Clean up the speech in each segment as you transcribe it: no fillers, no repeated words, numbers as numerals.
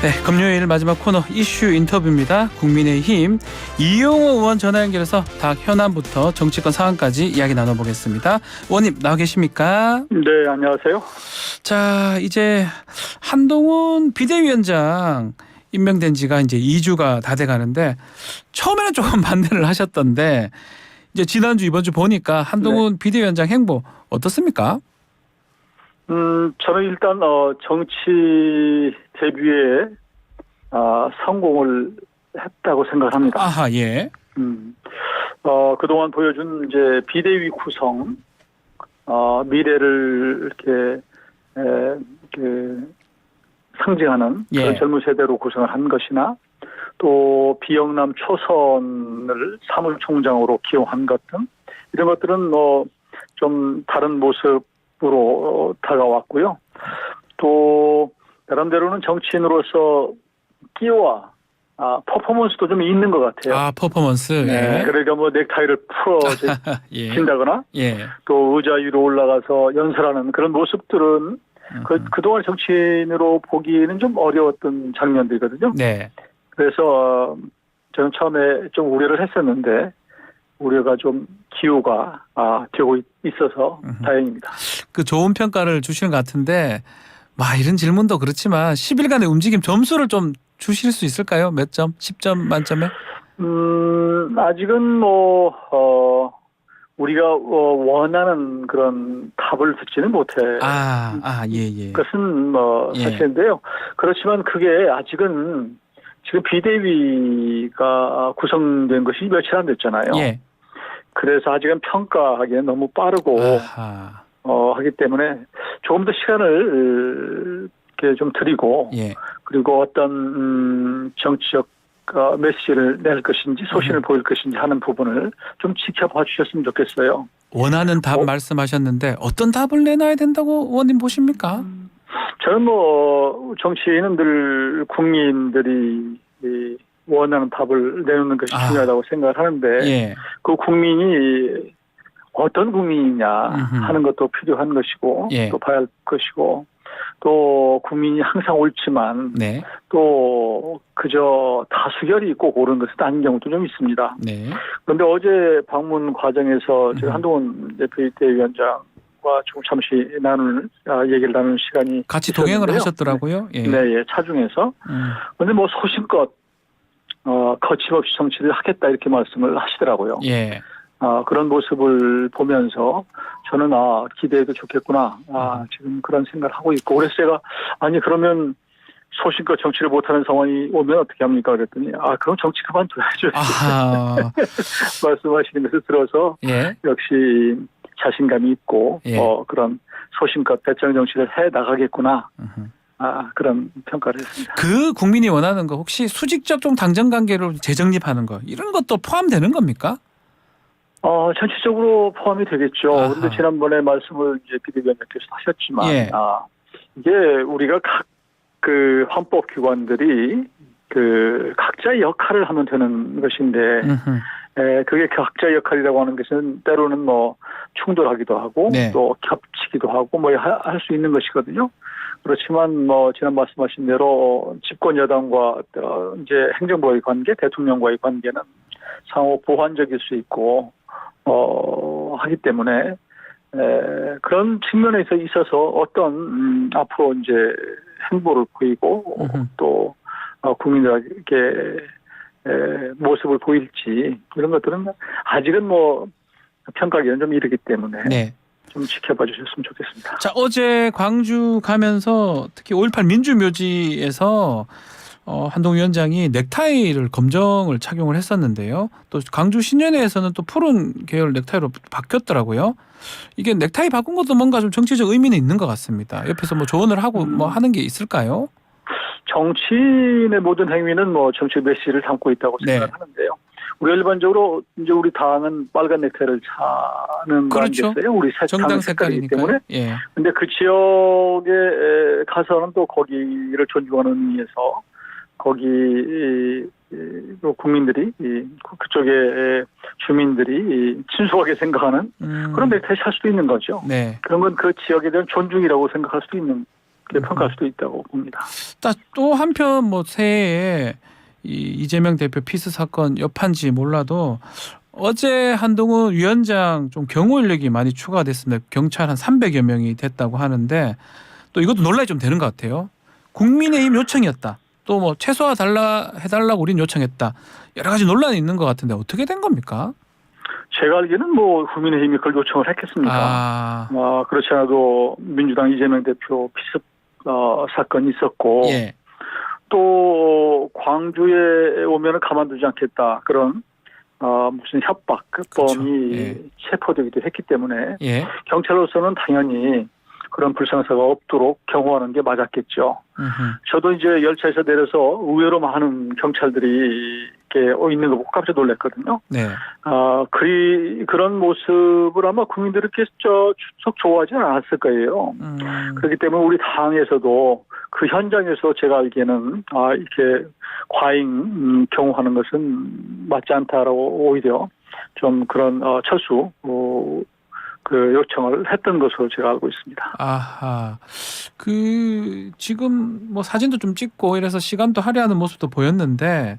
네, 금요일 마지막 코너 이슈 인터뷰입니다. 국민의힘 이용호 의원 전화 연결해서 당 현안부터 정치권 상황까지 이야기 나눠보겠습니다. 의원님 나와 계십니까? 네, 안녕하세요. 자, 이제 한동훈 비대위원장 임명된 지가 이제 2주가 다 돼가는데 처음에는 조금 반대를 하셨던데 이제 지난주 이번 주 보니까 한동훈 비대위원장 행보 어떻습니까? 저는 일단 정치 데뷔에 성공을 했다고 생각합니다. 아하, 예. 그동안 보여준 이제 비대위 구성, 미래를 이렇게 상징하는 예. 그런 젊은 세대로 구성을 한 것이나 또 비영남 초선을 사무총장으로 기용한 것 등 이런 것들은 좀 다른 모습으로 다가왔고요. 또 나름대로는 정치인으로서 끼와 퍼포먼스도 좀 있는 것 같아요. 아, 퍼포먼스. 네, 예. 그러니까 뭐 넥타이를 예. 풀어진다거나 예. 또 의자 위로 올라가서 연설하는 그런 모습들은 그동안 정치인으로 보기에는 좀 어려웠던 장면들이거든요. 네. 그래서 저는 처음에 좀 우려를 했었는데 우려가 좀 기우가 되고 있어서 다행입니다. 그 좋은 평가를 주시는 것 같은데 이런 질문도 그렇지만 10일간의 움직임 점수를 좀 주실 수 있을까요? 몇 점? 10점 만점에? 아직은 우리가 원하는 그런 답을 듣지는 못해. 예. 그것은 예. 사실인데요. 그렇지만 그게 아직은 지금 비대위가 구성된 것이 며칠 안 됐잖아요. 예. 그래서 아직은 평가하기엔 너무 빠르고 하기 때문에 조금 더 시간을 이렇게 좀 드리고 예. 그리고 어떤 정치적 메시지를 낼 것인지 소신을 보일 것인지 하는 부분을 좀 지켜봐 주셨으면 좋겠어요. 원하는 답 말씀하셨는데 어떤 답을 내놔야 된다고 의원님 보십니까? 저는 정치인은 늘 국민들이 원하는 답을 내놓는 것이 중요하다고 생각을 하는데 예. 그 국민이 어떤 국민이냐 하는 것도 필요한 것이고 예. 또 봐야 할 것이고 또 국민이 항상 옳지만 네. 또 그저 다수결이 꼭 옳은 것은 아닌 경우도 좀 있습니다. 네. 그런데 어제 방문 과정에서 제가 한동훈 비대위원장과 좀 잠시 얘기를 나누는 시간이 같이 동행을 있었는데요. 하셨더라고요. 예. 네, 차중에서. 그런데 소신껏 거침없이 정치를 하겠다 이렇게 말씀을 하시더라고요. 예. 그런 모습을 보면서 저는 기대해도 좋겠구나. 지금 그런 생각을 하고 있고 그래서 제가 그러면 소신껏 정치를 못하는 상황이 오면 어떻게 합니까? 그랬더니 그럼 정치 그만둬야죠. 말씀하시는 것을 들어서 예. 역시 자신감이 있고 예. 그런 소신껏 배짱 정치를 해 나가겠구나. 그런 평가를 했습니다. 그 국민이 원하는 거 혹시 수직적 좀 당정 관계로 재정립하는 거 이런 것도 포함되는 겁니까? 전체적으로 포함이 되겠죠. 그런데 지난번에 말씀을 이제 비대위원장께서 하셨지만, 예. 이게 우리가 각 그 헌법기관들이 그 각자의 역할을 하면 되는 것인데, 그게 각자의 역할이라고 하는 것은 때로는 충돌하기도 하고, 네. 또 겹치기도 하고, 할 수 있는 것이거든요. 그렇지만 지난 말씀하신 대로 집권 여당과 이제 행정부의 관계, 대통령과의 관계는 상호 보완적일 수 있고, 하기 때문에 그런 측면에서 있어서 어떤 앞으로 이제 행보를 보이고 또 국민들에게 모습을 보일지 이런 것들은 아직은 평가하기는 좀 이르기 때문에 네. 좀 지켜봐 주셨으면 좋겠습니다. 자, 어제 광주 가면서 특히 5.18 민주묘지에서 한동훈 위원장이 넥타이를 검정을 착용을 했었는데요. 또 광주 신년회에서는 또 푸른 계열 넥타이로 바뀌었더라고요. 이게 넥타이 바꾼 것도 뭔가 좀 정치적 의미는 있는 것 같습니다. 옆에서 조언을 하고 하는 게 있을까요? 정치인의 모든 행위는 정치 메시지를 담고 있다고 생각하는데요. 우리 일반적으로 이제 우리 당은 빨간 넥타이를 차는 거 아니겠어요? 우리 정당 색깔이기 색깔이니까요. 때문에. 예. 근데 그 지역에 가서는 또 거기를 존중하는 의미에서 거기 국민들이 그쪽의 주민들이 친숙하게 생각하는 그런 넥타이 살 수도 있는 거죠. 네. 그런 건 그 지역에 대한 존중이라고 생각할 수도 있는 그렇게 평가할 수도 있다고 봅니다. 또 한편 뭐 새해에 이재명 대표 피스 사건 여파인지 몰라도 어제 한동훈 위원장 좀 경호 인력이 많이 추가됐습니다. 경찰 한 300여 명이 됐다고 하는데 또 이것도 논란이 좀 되는 것 같아요. 국민의힘 요청이었다. 또 뭐 최소화 해달라고 우린 요청했다. 여러 가지 논란이 있는 것 같은데 어떻게 된 겁니까? 제가 알기에는 뭐 국민의힘이 그걸 요청을 했겠습니까? 그렇지 않아도 민주당 이재명 대표 피습 사건이 있었고 예. 또 광주에 오면은 가만두지 않겠다 그런 무슨 협박범이 예. 체포되기도 했기 때문에 예. 경찰로서는 당연히 그런 불상사가 없도록 경호하는 게 맞았겠죠. 음흠. 저도 이제 열차에서 내려서 의외로 많은 경찰들이 이렇게 있는 거 보고 깜짝 놀랐거든요. 네. 그런 모습을 아마 국민들께서 썩 좋아하지는 않았을 거예요. 그렇기 때문에 우리 당에서도 그 현장에서 제가 알기에는 이렇게 과잉 경호하는 것은 맞지 않다라고 오히려 좀 그런 철수 그 요청을 했던 것으로 제가 알고 있습니다. 아하. 지금 뭐 사진도 좀 찍고 이래서 시간도 할애하는 모습도 보였는데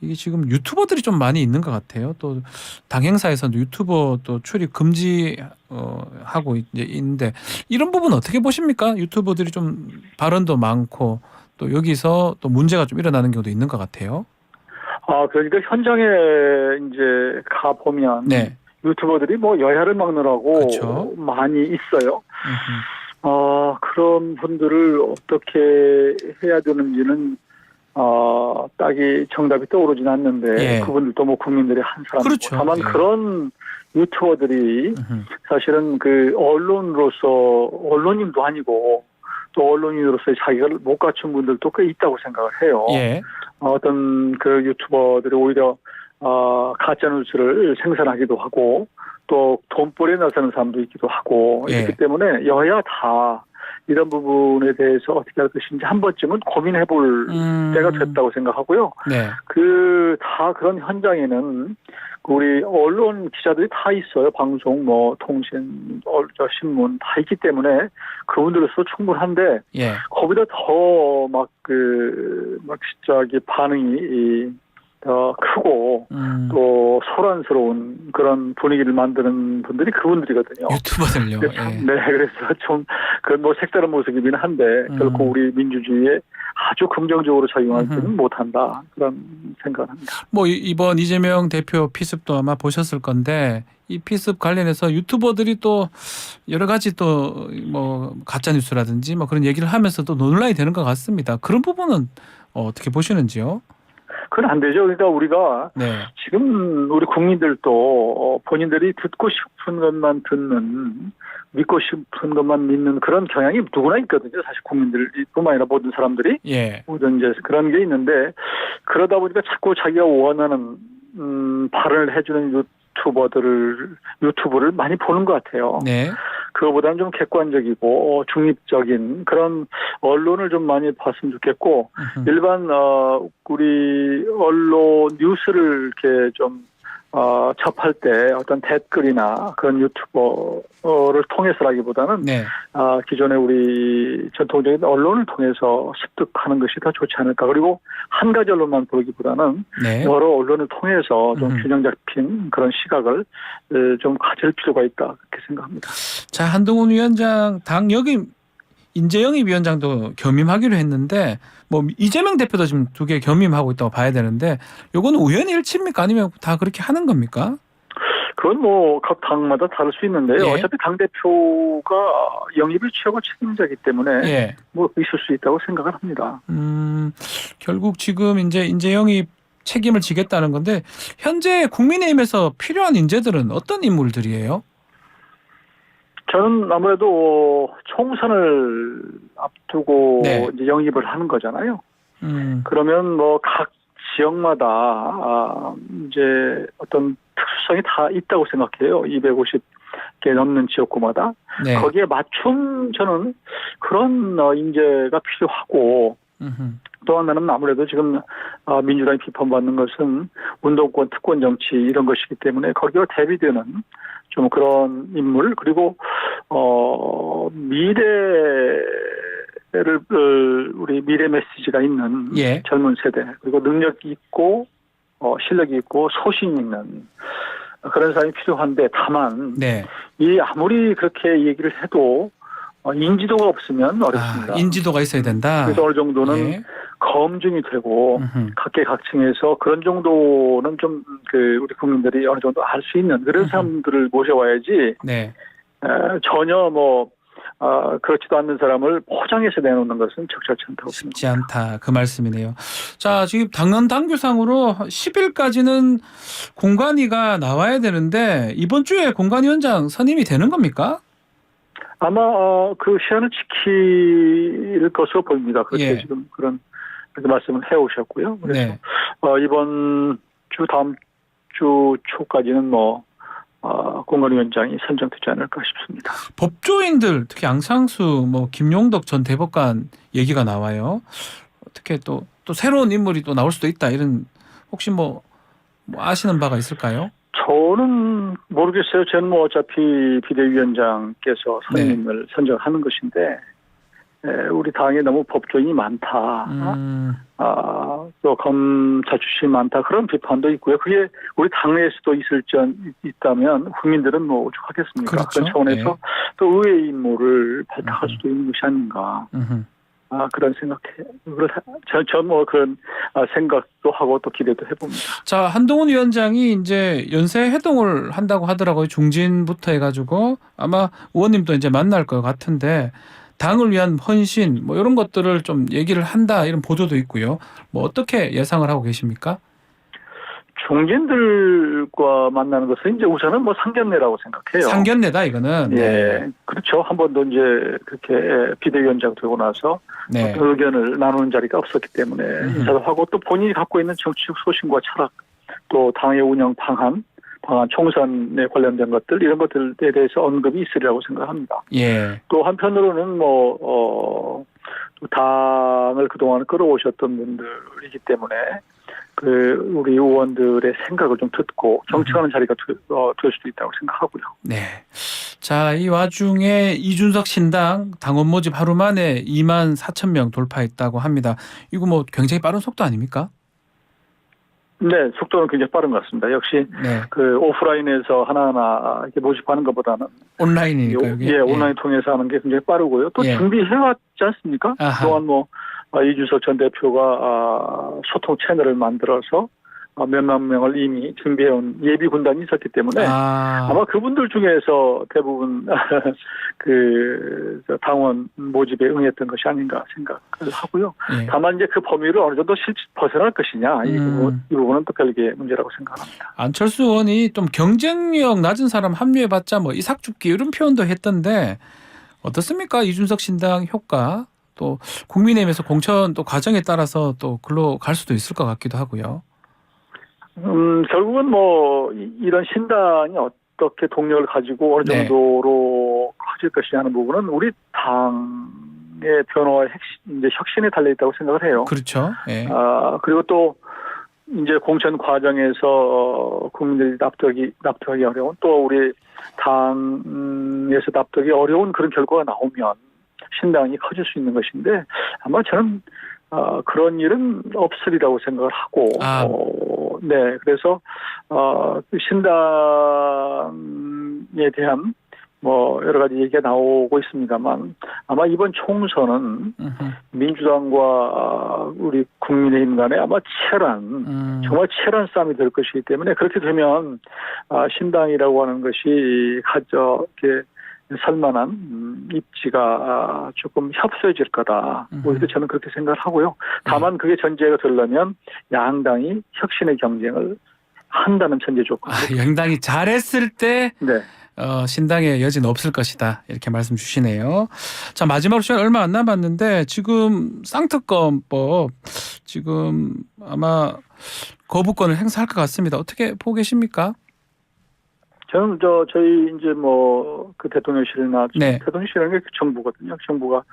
이게 지금 유튜버들이 좀 많이 있는 것 같아요. 또 당 행사에서도 유튜버 또 출입 금지 하고 이제 있는데 이런 부분 어떻게 보십니까? 유튜버들이 좀 발언도 많고 또 여기서 또 문제가 좀 일어나는 경우도 있는 것 같아요. 그러니까 현장에 이제 가 보면 네. 유튜버들이 뭐 여야를 막느라고 그쵸. 많이 있어요. 그런 분들을 어떻게 해야 되는지는 딱히 정답이 떠오르진 않는데 예. 그분들도 뭐 국민들의 한 사람이고 그렇죠. 다만 예. 그런 유튜버들이 사실은 그 언론인도 아니고 또 언론인으로서의 자격을 못 갖춘 분들도 꽤 있다고 생각을 해요. 예. 어떤 그 유튜버들이 오히려 가짜 뉴스를 생산하기도 하고 또 돈벌이에 나서는 사람도 있기도 하고 예. 이렇기 때문에 여야 다 이런 부분에 대해서 어떻게 할 것인지 한 번쯤은 고민해 볼 때가 됐다고 생각하고요. 네. 다 그런 현장에는 우리 언론 기자들이 다 있어요. 방송, 뭐 통신, 신문 다 있기 때문에 그분들로서 충분한데 예. 거기다 더 막 진짜 반응이 더 크고 또 소란스러운 그런 분위기를 만드는 분들이 그분들이거든요. 유튜버들요. 예. 네, 그래서 좀 뭐 색다른 모습이긴 한데 결코 우리 민주주의에 아주 긍정적으로 작용하지는 못한다 그런 생각을 합니다. 뭐 이번 이재명 대표 피습도 아마 보셨을 건데 이 피습 관련해서 유튜버들이 또 여러 가지 또 뭐 가짜 뉴스라든지 뭐 그런 얘기를 하면서 또 논란이 되는 것 같습니다. 그런 부분은 어떻게 보시는지요? 그건 안 되죠. 그러니까 우리가 네. 지금 우리 국민들도 본인들이 듣고 싶은 것만 듣는, 믿고 싶은 것만 믿는 그런 경향이 누구나 있거든요. 사실 국민들뿐만 아니라 모든 사람들이. 예. 모든 이제 그런 게 있는데 그러다 보니까 자꾸 자기가 원하는 발언을 해주는 유튜브를 많이 보는 것 같아요. 네. 그거보다는 좀 객관적이고 중립적인 그런 언론을 좀 많이 봤으면 좋겠고 일반 우리 언론 뉴스를 이렇게 좀 접할 때 어떤 댓글이나 그런 유튜버를 통해서라기보다는 네. 기존의 우리 전통적인 언론을 통해서 습득하는 것이 더 좋지 않을까. 그리고 한 가지 언론만 보기보다는 네. 여러 언론을 통해서 좀 균형 잡힌 그런 시각을 좀 가질 필요가 있다 그렇게 생각합니다. 자, 한동훈 위원장 당 역임 인재영입 위원장도 겸임하기로 했는데 뭐 이재명 대표도 지금 2개 겸임하고 있다고 봐야 되는데 요거는 우연히 일치입니까? 아니면 다 그렇게 하는 겁니까? 그건 뭐 각 당마다 다를 수 있는데요. 예. 어차피 당대표가 영입을 최고 책임자이기 때문에 예. 뭐 있을 수 있다고 생각을 합니다. 결국 지금 이제 인재영입 책임을 지겠다는 건데 현재 국민의힘에서 필요한 인재들은 어떤 인물들이에요? 저는 아무래도 총선을 앞두고 네. 이제 영입을 하는 거잖아요. 그러면 뭐 각 지역마다 이제 어떤 특수성이 다 있다고 생각해요. 250개 넘는 지역구마다. 네. 거기에 맞춤 저는 그런 인재가 필요하고 또 하나는 아무래도 지금 민주당이 비판받는 것은 운동권, 특권 정치 이런 것이기 때문에 거기와 대비되는 좀 그런 인물 그리고 미래를 우리 미래 메시지가 있는 예. 젊은 세대, 그리고 능력이 있고 실력이 있고 소신이 있는 그런 사람이 필요한데, 다만 네. 이 아무리 그렇게 얘기를 해도 인지도가 없으면 어렵습니다. 인지도가 있어야 된다. 그래서 어느 정도는 예. 검증이 되고 음흠. 각계각층에서 그런 정도는 좀 우리 국민들이 어느 정도 알 수 있는 그런 사람들을 모셔와야지, 네. 전혀 그렇지도 않는 사람을 포장해서 내놓는 것은 적절치 않다고 생각합니다. 쉽지 않다. 그 말씀이네요. 자, 지금 당헌 당규상으로 10일까지는 공관위가 나와야 되는데 이번 주에 공관위원장 선임이 되는 겁니까? 아마 그 시한을 지킬 것으로 보입니다. 그렇게 예. 지금 그렇게 말씀을 해오셨고요. 그래서 네. 이번 주 다음 주 초까지는 공관위원장이 선정되지 않을까 싶습니다. 법조인들 특히 양상수 김용덕 전 대법관 얘기가 나와요. 어떻게 또 새로운 인물이 또 나올 수도 있다, 이런 혹시 아시는 바가 있을까요? 저는 모르겠어요. 저는 어차피 비대위원장께서 선임을 선정하는 것인데, 우리 당에 너무 법조인이 많다. 또 검사 출신이 많다. 그런 비판도 있고요. 그게 우리 당내에서도 있다면 국민들은 오죽하겠습니까? 그렇죠. 그런 차원에서 예. 또 의외의 인물을 발탁할 수도 있는 것이 아닌가. 그런 그런 생각도 하고 또 기대도 해봅니다. 자, 한동훈 위원장이 이제 연쇄 해동을 한다고 하더라고요. 중진부터 해가지고 아마 의원님도 이제 만날 것 같은데, 당을 위한 헌신 이런 것들을 좀 얘기를 한다, 이런 보도도 있고요. 어떻게 예상을 하고 계십니까? 중진들과 만나는 것은 이제 우선은 상견례라고 생각해요. 상견례다, 이거는. 예, 네. 그렇죠. 한 번도 이제 그렇게 비대위원장 되고 나서 네. 어떤 의견을 나누는 자리가 없었기 때문에 인사도 하고, 또 본인이 갖고 있는 정치적 소신과 철학, 또 당의 운영 방안, 총선에 관련된 것들, 이런 것들에 대해서 언급이 있으리라고 생각합니다. 예. 또 한편으로는 또 당을 그동안 끌어오셨던 분들이기 때문에 우리 의원들의 생각을 좀 듣고 정치하는 자리가 될 수도 있다고 생각하고요. 네. 자, 이 와중에 이준석 신당 당원 모집 하루 만에 24,000명 돌파했다고 합니다. 이거 굉장히 빠른 속도 아닙니까? 네, 속도는 굉장히 빠른 것 같습니다. 역시 네. 오프라인에서 하나하나 이렇게 모집하는 것보다는 온라인이니까 여기. 예, 온라인 통해서 하는 게 굉장히 빠르고요. 또 예. 준비해왔지 않습니까? 아하. 그동안 이준석 전 대표가 소통 채널을 만들어서 몇만 명을 이미 준비해온 예비 군단이 있었기 때문에 아마 그분들 중에서 대부분 당원 모집에 응했던 것이 아닌가 생각을 하고요. 예. 다만 이제 그 범위를 어느 정도 벗어날 것이냐, 이 부분은 또 별개의 문제라고 생각합니다. 안철수 의원이 좀 경쟁력 낮은 사람 합류해봤자 이삭 죽기 이런 표현도 했던데, 어떻습니까? 이준석 신당 효과, 또 국민의힘에서 공천 또 과정에 따라서 또 글로 갈 수도 있을 것 같기도 하고요. 결국은 이런 신당이 어떻게 동력을 가지고 어느 정도로 커질 것이냐 하는 부분은 우리 당의 변화와 혁신에 달려 있다고 생각을 해요. 그렇죠. 예. 그리고 또 이제 공천 과정에서 국민들이 납득하기 어려운, 또 우리 당에서 납득이 어려운 그런 결과가 나오면 신당이 커질 수 있는 것인데, 아마 저는 그런 일은 없으리라고 생각을 하고, 네, 그래서 신당에 대한 여러 가지 얘기가 나오고 있습니다만, 아마 이번 총선은 민주당과 우리 국민의힘 간에 아마 정말 치열한 싸움이 될 것이기 때문에, 그렇게 되면 신당이라고 하는 것이 이렇게 살만한 입지가 조금 협소해질 거다. 오히려 저는 그렇게 생각을 하고요. 다만 그게 전제가 되려면 양당이 혁신의 경쟁을 한다는 전제 조건. 양당이 잘했을 때 네. 신당의 여지는 없을 것이다, 이렇게 말씀 주시네요. 자, 마지막으로 시간 얼마 안 남았는데, 지금 쌍특검법 지금 아마 거부권을 행사할 것 같습니다. 어떻게 보고 계십니까? 저는 저희 이제 그 대통령실이나 대통령실이라는 게 정부거든요. 정부가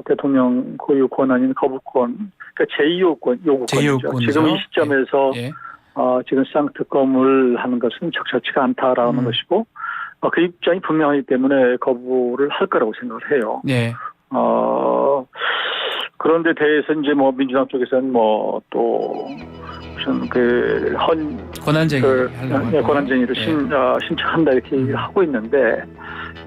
대통령 고유 권한인 거부권, 그러니까 제2요구권이죠. 지금 이 시점에서 지금 쌍특검을 하는 것은 적절치가 않다라는 것이고, 그 입장이 분명하기 때문에 거부를 할 거라고 생각을 해요. 네. 그런데 대해서 이제 뭐 민주당 쪽에서는 뭐 또 무슨 권한쟁의 하려고 하고. 권한쟁의를 신청한다 이렇게 얘기를 하고 있는데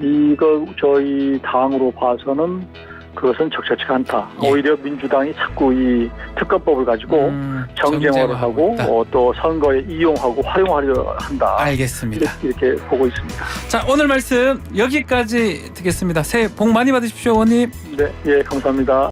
이거 저희 당으로 봐서는 그것은 적절치가 않다. 예. 오히려 민주당이 자꾸 이 특검법을 가지고 정쟁화를 하고 있다. 또 선거에 이용하고 활용하려 한다. 알겠습니다. 이렇게 보고 있습니다. 자, 오늘 말씀 여기까지 듣겠습니다. 새해 복 많이 받으십시오, 의원님. 네, 예, 감사합니다.